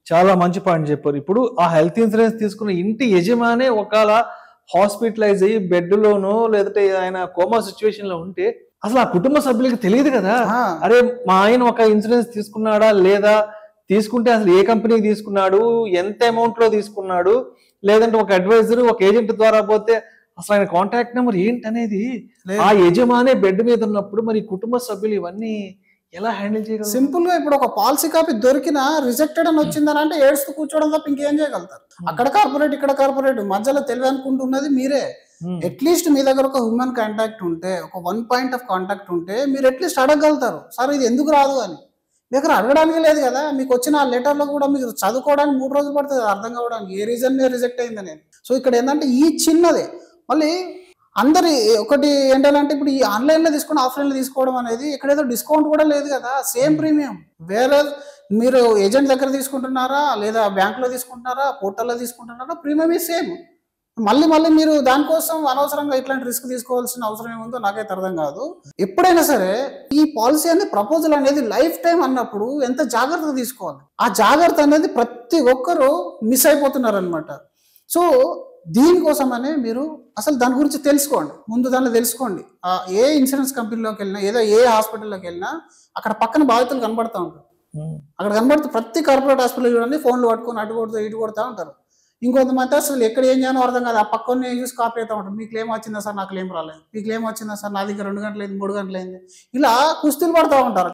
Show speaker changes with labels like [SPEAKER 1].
[SPEAKER 1] చాలా మంచి పాయింట్ చెప్పారు. ఇప్పుడు ఆ హెల్త్ ఇన్సూరెన్స్ తీసుకున్న ఇంటి యజమానే ఒకాళ హాస్పిటలైజ్ అయ్యి బెడ్‌లోనో లేదంటే ఆయన కోమా సిట్యుయేషన్‌లో ఉంటే అసలు ఆ కుటుంబ సభ్యులకి తెలీదు కదా!
[SPEAKER 2] ఆ!
[SPEAKER 1] అరే! మా ఆయన ఒక ఇన్సూరెన్స్ తీసుకున్నాడా? లేదా? తీసుకుంటే అసలు ఏ కంపెనీకి తీసుకున్నాడు? ఎంత అమౌంట్‌లో తీసుకున్నాడు? లేదంటే ఒక అడ్వైజర్, ఒక ఏజెంట్ ద్వారా పోతే అసలు ఆయన కాంటాక్ట్ నంబర్ ఏంటనేది ఆ
[SPEAKER 2] లేదు.
[SPEAKER 1] యజమానే బెడ్ మీద ఉన్నప్పుడు మరి కుటుంబ సభ్యులు ఇవన్నీ ఎలా హ్యాండిల్ చేయగలరు?
[SPEAKER 2] సింపుల్‌గా ఇప్పుడు ఒక పాలిసీ కాపీ దొరికినా రిజెక్టెడ్ అని వచ్చిందనంటే ఏడుస్తూ కూర్చోవడం తప్ప ఇంకేం చేయగలుగుతారు? అక్కడ కార్పొరేట్, ఇక్కడ కార్పొరేట్ మధ్యలో తెలివి అనుకుంటున్నది మీరే.
[SPEAKER 1] హ్మ్.
[SPEAKER 2] అట్‌లీస్ట్ మీ దగ్గర ఒక హ్యూమన్ కాంటాక్ట్ ఉంటే, ఒక వన్ పాయింట్ ఆఫ్ కాంటాక్ట్ ఉంటే మీరు అట్‌లీస్ట్ అడగగలుగుతారు. సార్ ఇది ఎందుకు రాదు అని. మీ దగ్గర అడగడానికి లేదు గదా! మీకొచ్చిన ఆ లెటర్‌లో గూడా మీరు చదువుకోవడానికి 3 రోజులు పడతది అర్థం కావడానికి. ఏ రీజన్ మీద రిజెక్ట్ అయిందనేది. సో ఇక్కడ ఏందంటే ఈ చిన్నదే. మళ్ళీ అందరి ఒకటి ఏంటంటే ఇప్పుడు ఈ ఆన్‌లైన్‌లో తీసుకొని ఆఫ్‌లైన్‌లో తీసుకోవడం అనేది ఇక్కడేదో డిస్కౌంట్ కూడా లేదు గదా! Same premium. వేరే మీరు ఏజెంట్ దగ్గర తీసుకుంటున్నారా? లేదా బ్యాంక్‌లో తీసుకుంటున్నారా? పోర్టల్‌లో తీసుకుంటున్నారా? Premium is same. మళ్ళీ మీరు దానికోసం అనవసరంగా ఇట్లాంటి రిస్క్ తీసుకోవాల్సిన అవసరం ఏముందో నాకైతే అర్థం కాదు. ఎప్పుడైనా సరే ఈ పాలిసీ అనేది ప్రపోజల్ అనేది లైఫ్ టైమ్ అన్నప్పుడు ఎంత జాగ్రత్తగా తీసుకోవాలి. ఆ జాగ్రత్త అనేది ప్రతి ఒక్కరు మిస్ అయిపోతున్నారనమాట. సో దీనికోసమనే మీరు అసలు దాని గురించి తెలుసుకోండి. ముందు దానిలో తెలుసుకోండి. ఏ ఇన్సూరెన్స్ కంపెనీలోకెళ్ళినా, ఏదో ఏ హాస్పిటల్‌లోకెళ్ళినా అక్కడ పక్కన బాధితులు కనపడతా ఉంటారు.
[SPEAKER 1] హ్మ్.
[SPEAKER 2] అక్కడ కనబడుతూ ప్రతి కార్పొరేట్ హాస్పిటల్ చూడండి ఫోన్‌లు పట్టుకొని అటు కొడుతూ, ఇటు కొడతా ఉంటారు. ఇంకొంతమంది అసలు ఎక్కడ ఏం చేయాలో అర్థం కాదు. ఆ పక్కోడిని చూసి కాపీ అయితా ఉంటారు. "మీ క్లెయిమ్ వచ్చిందా సార్? నా క్లెయిమ్ రాలేదు. మీ క్లెయిమ్ వచ్చిందా సార్? నా దగ్గర 2 గంటలైంది, 3 గంటలైంది." ఇలా కుస్తీలు పడతా ఉంటారు.